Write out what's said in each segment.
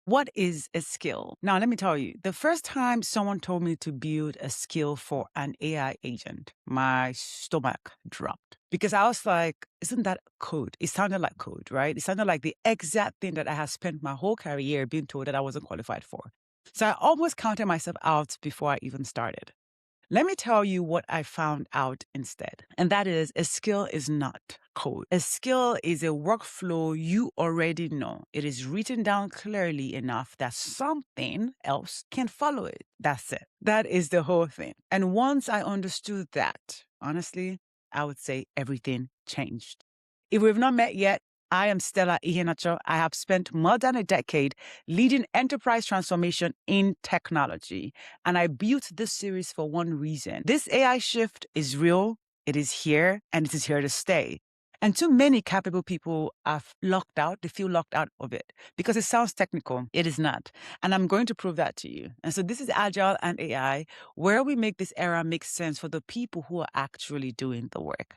What is a skill? Now, let me tell you, the first time someone told me to build a skill for an AI agent, my stomach dropped because I was like, isn't that code? It sounded like code, right? It sounded like the exact thing that I had spent my whole career being told that I wasn't qualified for. So I almost counted myself out before I even started. Let me tell you what I found out instead. And that is a skill is not code. A skill is a workflow you already know. It is written down clearly enough that something else can follow it. That's it. That is the whole thing. And once I understood that, honestly, I would say everything changed. If we've not met yet, I am Stella Iheanacho. I have spent more than a decade leading enterprise transformation in technology. And I built this series for one reason. This AI shift is real, it is here, and it is here to stay. And too many capable people are locked out. They feel locked out of it because it sounds technical. It is not. And I'm going to prove that to you. And so this is Agile and AI, where we make this era make sense for the people who are actually doing the work.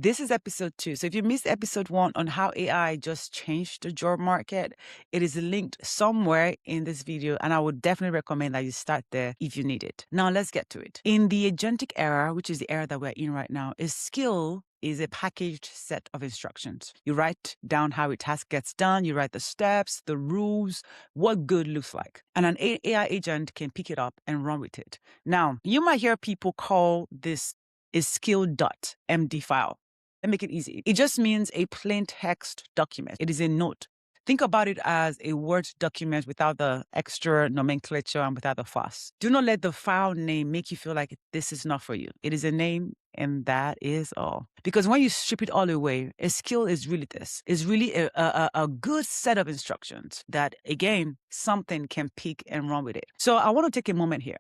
This is episode 2. So if you missed episode 1 on how AI just changed the job market, it is linked somewhere in this video. And I would definitely recommend that you start there if you need it. Now let's get to it. In the agentic era, which is the era that we're in right now, a skill is a packaged set of instructions. You write down how a task gets done. You write the steps, the rules, what good looks like. And an AI agent can pick it up and run with it. Now, you might hear people call this a skill.md file. Let me make it easy. It just means a plain text document. It is a note. Think about it as a Word document without the extra nomenclature and without the fuss. Do not let the file name make you feel like this is not for you. It is a name, and that is all. Because when you strip it all away, a skill is really this. It's really a good set of instructions that, again, something can pick and run with it. So I want to take a moment here.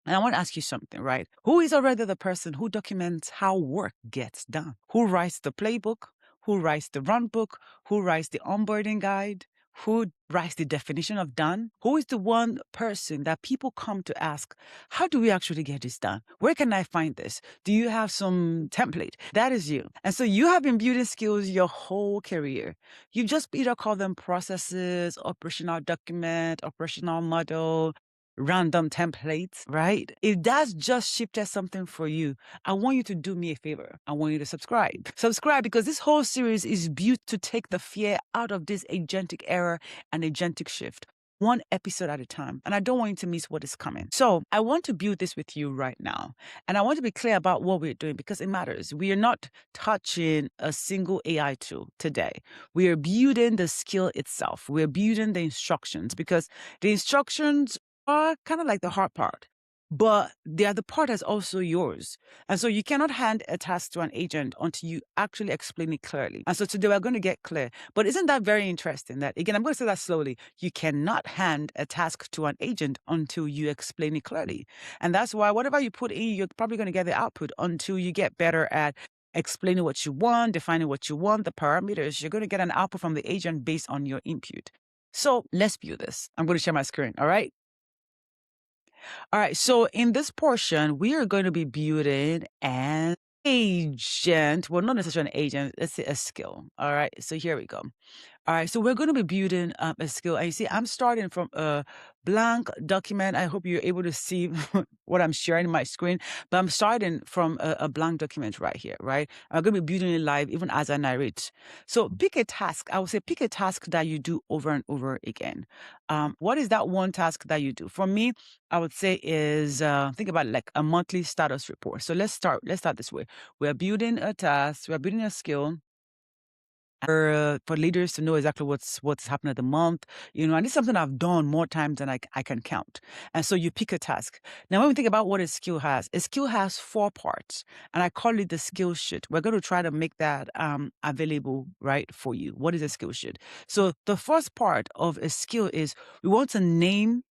And I want to ask you something, right? Who is already the person who documents how work gets done? Who writes the playbook? Who writes the runbook? Who writes the onboarding guide? Who writes the definition of done? Who is the one person that people come to ask, how do we actually get this done? Where can I find this? Do you have some template? That is you. And so you have been building skills your whole career. You just either call them processes, operational document, operational model, random templates, right? If that's just shifted something for you, I want you to do me a favor. I want you to subscribe. Subscribe because this whole series is built to take the fear out of this agentic era and agentic shift. One episode at a time. And I don't want you to miss what is coming. So I want to build this with you right now. And I want to be clear about what we're doing because it matters. We are not touching a single AI tool today. We are building the skill itself. We're building the instructions because the instructions are kind of like the hard part, but the other part is also yours. And so you cannot hand a task to an agent until you actually explain it clearly. And so today we're going to get clear. But isn't that very interesting that, again, I'm going to say that slowly. You cannot hand a task to an agent until you explain it clearly. And that's why whatever you put in, you're probably going to get the output until you get better at explaining what you want, defining what you want, the parameters. You're going to get an output from the agent based on your input. So let's view this. I'm going to share my screen. All right. All right, so in this portion, we are going to be building an agent. Well, not necessarily an agent, let's say a skill. All right, so here we go. All right, so we're going to be building a skill. And you see, I'm starting from a blank document. I hope you're able to see what I'm sharing on my screen. But I'm starting from a blank document right here, right? I'm going to be building it live even as I narrate. So pick a task. I would say pick a task that you do over and over again. What is that one task that you do? For me, I would say is think about it like a monthly status report. So let's start this way. We're building a task. We're building a skill for leaders to know exactly what's happening at the month, and it's something I've done more times than I can count. And so you pick a task. Now, when we think about what a skill has 4 parts, and I call it the skill sheet. We're going to try to make that available, right, for you. What is a skill sheet? So the first part of a skill is we want to name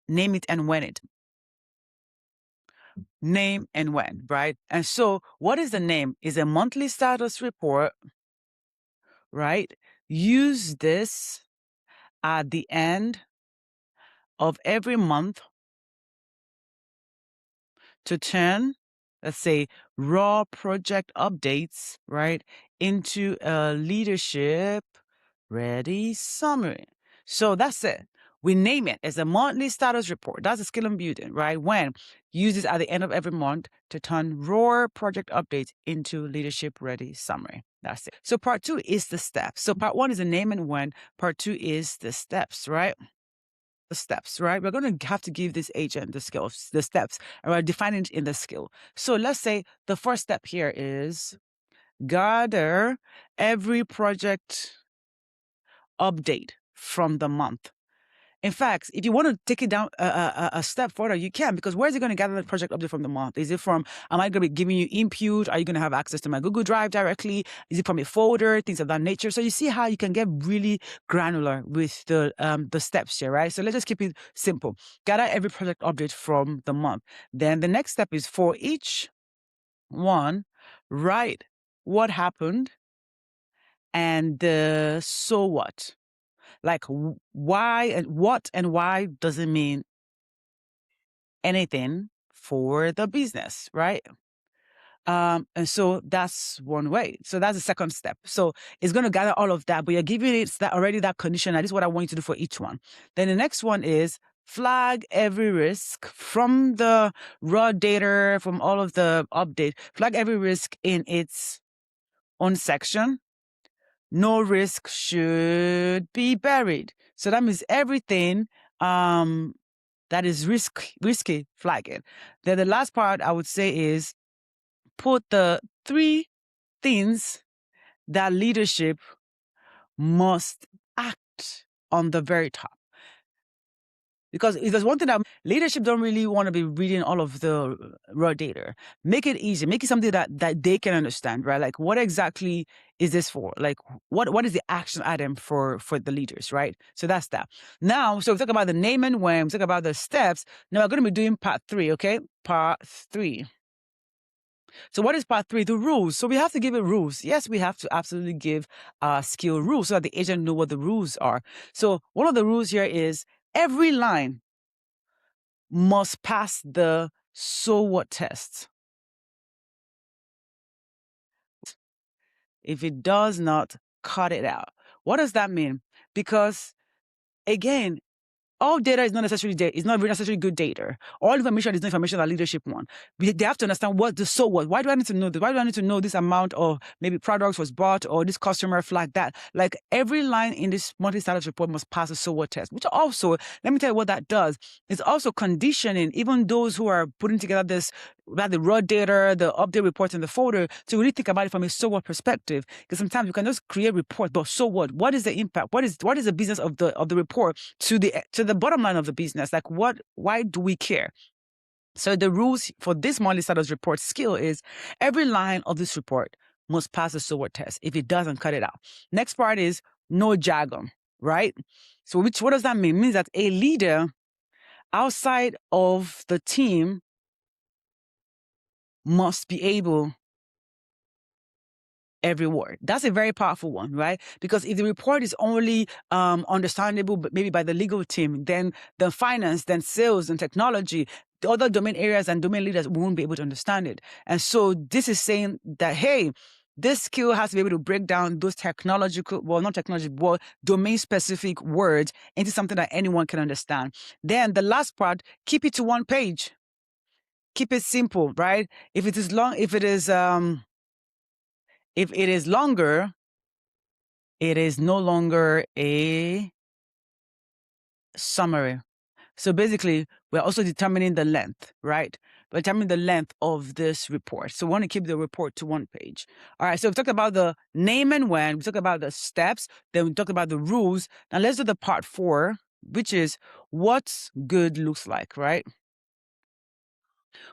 it and when it. Name and when, right? And so what is the name? Is a monthly status report, right? Use this at the end of every month to turn, let's say, raw project updates, right, into a leadership ready summary. So that's it. We name it as a monthly status report. That's a skill and building, right? When uses at the end of every month to turn raw project updates into leadership ready summary. That's it. So part 2 is the steps. So part 1 is the name and when. Part 2 is the steps, right? The steps, right? We're going to have to give this agent the skills, the steps, and we're defining it in the skill. So let's say the first step here is gather every project update from the month. In fact, if you want to take it down a step further, you can, because where is it going to gather the project update from the month? Is it from, am I going to be giving you input? Are you going to have access to my Google Drive directly? Is it from a folder? Things of that nature. So you see how you can get really granular with the steps here, right? So let's just keep it simple. Gather every project update from the month. Then the next step is for each one, write what happened and so what. Like why and what and why doesn't mean anything for the business, right? And so that's one way. So that's the second step. So it's going to gather all of that, but you're giving it that already that condition. And this is what I want you to do for each one. Then the next one is flag every risk from the raw data, from all of the update, flag every risk in its own section. No risk should be buried. So that means everything that is risky, flag it. Then the last part I would say is put the 3 things that leadership must act on the very top. Because if there's one thing that leadership don't really want to be reading all of the raw data. Make it easy. Make it something that they can understand, right? Like, what exactly is this for? Like, what is the action item for the leaders, right? So that's that. Now, so we talk about the name and when, we talk about the steps. Now we're going to be doing part 3, okay? Part 3. So what is part 3? The rules. So we have to give it rules. Yes, we have to absolutely give skill rules so that the agent know what the rules are. So one of the rules here is every line must pass the so what test. If it does not, cut it out. What does that mean? Because again, all data is not necessarily data. It's not necessarily good data. All information is not information that leadership want. They have to understand what the so what. Why do I need to know this? Why do I need to know this amount of maybe products was bought or this customer flagged that? Like every line in this monthly status report must pass a so what test, which also, let me tell you what that does. It's also conditioning even those who are putting together this, about the raw data, the update reports in the folder, to really think about it from a so what perspective. Because sometimes you can just create reports, but so what? What is the impact? What is the business of the report to the bottom line of the business? Like why do we care? So the rules for this monthly status report skill is every line of this report must pass the so what test. If it doesn't, cut it out. Next part is no jargon, right? So what does that mean? It means that a leader outside of the team must be able every word. That's a very powerful one, right? Because if the report is only understandable maybe by the legal team, then the finance, then sales and technology, the other domain areas and domain leaders won't be able to understand it. And so this is saying that, hey, this skill has to be able to break down those not technology, but domain-specific words into something that anyone can understand. Then the last part, keep it to one page. Keep it simple, right? If it is longer, it is no longer a summary. So basically, we're also determining the length, right? We're determining the length of this report. So we want to keep the report to one page. All right, so we've talked about the name and when, we talked about the steps, then we talked about the rules. Now let's do the part 4, which is what good looks like, right?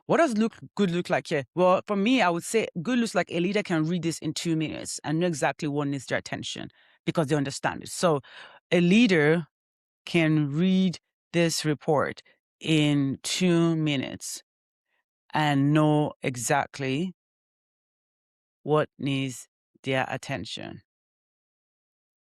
What does good look like here? Well, for me, I would say good looks like a leader can read this in 2 minutes and know exactly what needs their attention because they understand it. So a leader can read this report in 2 minutes and know exactly what needs their attention.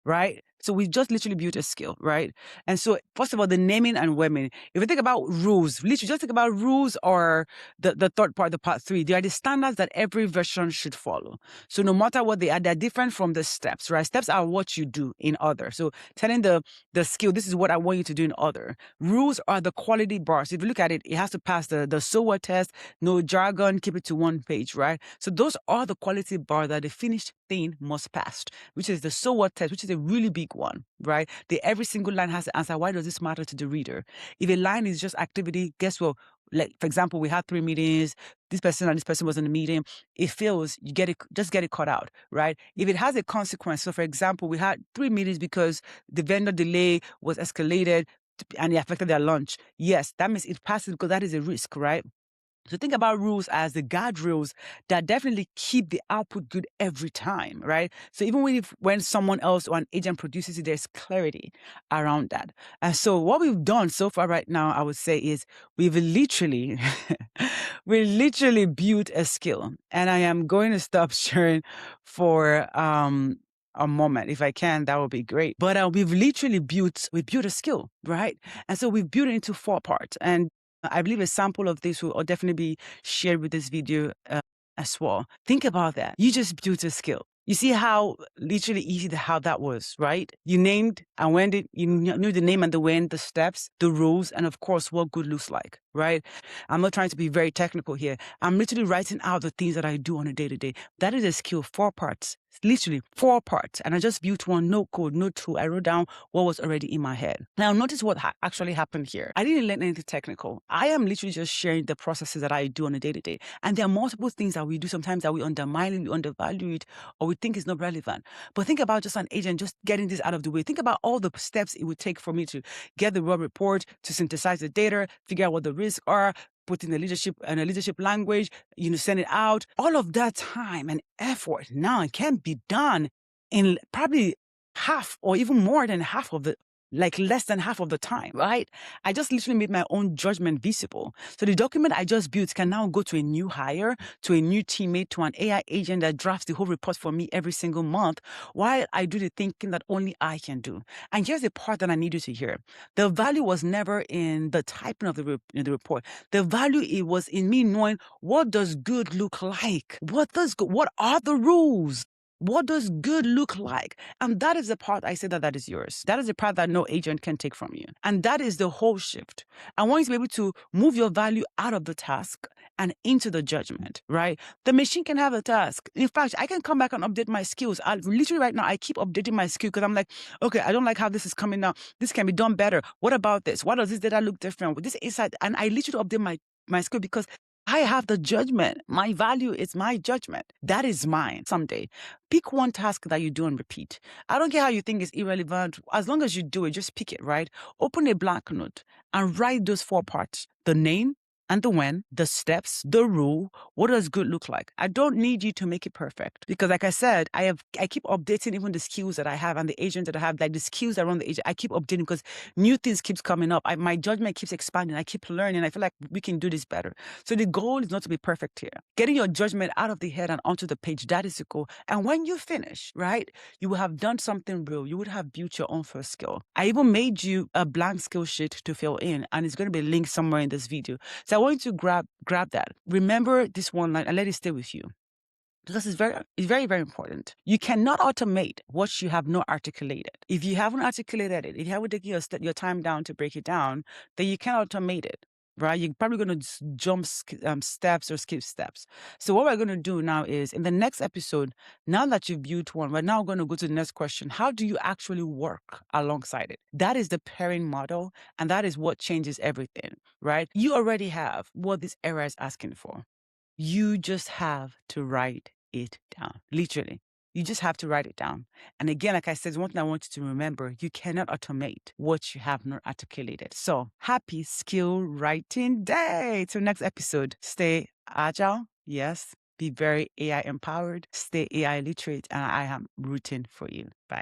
Right? So we just literally built a skill, right? And so, first of all, the naming and webming. If you think about rules, literally just think about rules or the third part, the part 3. They are the standards that every version should follow. So no matter what they are, they're different from the steps, right? Steps are what you do in other. So telling the skill, this is what I want you to do in other. Rules are the quality bars. If you look at it, it has to pass the SOA test, no jargon, keep it to one page, right? So those are the quality bar that the finished thing must pass, which is the SOA test, which is a really big one, right? Every single line has to answer, why does this matter to the reader? If a line is just activity, guess what? Like, for example, we had 3 meetings. This person and this person was in the meeting. It fails, you just get it cut out, right? If it has a consequence, so for example, we had 3 meetings because the vendor delay was escalated and it affected their lunch. Yes, that means it passes because that is a risk, right? So think about rules as the guardrails that definitely keep the output good every time, right? So even when someone else or an agent produces it, there's clarity around that. And so what we've done so far right now, I would say, is we've literally, we literally built a skill. And I am going to stop sharing for a moment. If I can, that would be great. But we've literally built a skill, right? And so we've built it into 4 parts. And I believe a sample of this will definitely be shared with this video as well. Think about that. You just built a skill. You see how literally easy how that was, right? You named and when you knew the name and the when, the steps, the rules, and of course, what good looks like, right? I'm not trying to be very technical here. I'm literally writing out the things that I do on a day-to-day. That is a skill, 4 parts. Literally 4 parts. And I just built one, no code, no tool. I wrote down what was already in my head. Now, notice what actually happened here. I didn't learn anything technical. I am literally just sharing the processes that I do on a day-to-day. And there are multiple things that we do sometimes that we undermine it, we undervalue it, or we think it's not relevant. But think about just an agent just getting this out of the way. Think about all the steps it would take for me to get the raw report, to synthesize the data, figure out what the risks are, put in a leadership language, send it out. All of that time and effort now can be done in probably half or even more than half of the, like less than half of the time, right? I just literally made my own judgment visible. So the document I just built can now go to a new hire, to a new teammate, to an AI agent that drafts the whole report for me every single month while I do the thinking that only I can do. And here's the part that I need you to hear. The value was never in the typing of the report. The value, it was in me knowing what does good look like? What are the rules? What does good look like? And that is the part I say that is yours. That is the part that no agent can take from you. And that is the whole shift. I want you to be able to move your value out of the task and into the judgment, right? The machine can have a task. In fact, I can come back and update my skills. Literally right now, I keep updating my skill because I'm like, okay, I don't like how this is coming now. This can be done better. What about this? Why does this data look different with this insight? And I literally update my skill because I have the judgment. My value is my judgment. That is mine someday. Pick one task that you do and repeat. I don't care how you think it's irrelevant. As long as you do it, just pick it, right? Open a blank note and write those 4 parts. The name and the when, the steps, the rule. What does good look like? I don't need you to make it perfect because, like I said, I keep updating even the skills that I have and the agent that I have, like the skills around the agent. I keep updating because new things keeps coming up. My judgment keeps expanding. I keep learning. I feel like we can do this better. So the goal is not to be perfect here. Getting your judgment out of the head and onto the page, that is the goal. And when you finish, right, you will have done something real. You would have built your own first skill. I even made you a blank skill sheet to fill in, and it's going to be linked somewhere in this video. So I want you to grab that. Remember this one line and let it stay with you. Because it's very, very important. You cannot automate what you have not articulated. If you haven't articulated it, if you haven't taken your time down to break it down, then you can't automate it, right? You're probably going to jump steps or skip steps. So what we're going to do now is, in the next episode, now that you've built one, we're now going to go to the next question. How do you actually work alongside it? That is the pairing model, and that is what changes everything, right? You already have what this era is asking for. You just have to write it down. Literally. You just have to write it down. And again, like I said, one thing I want you to remember, you cannot automate what you have not articulated. So happy skill writing day. Till next episode, stay agile. Yes. Be very AI empowered. Stay AI literate. And I am rooting for you. Bye.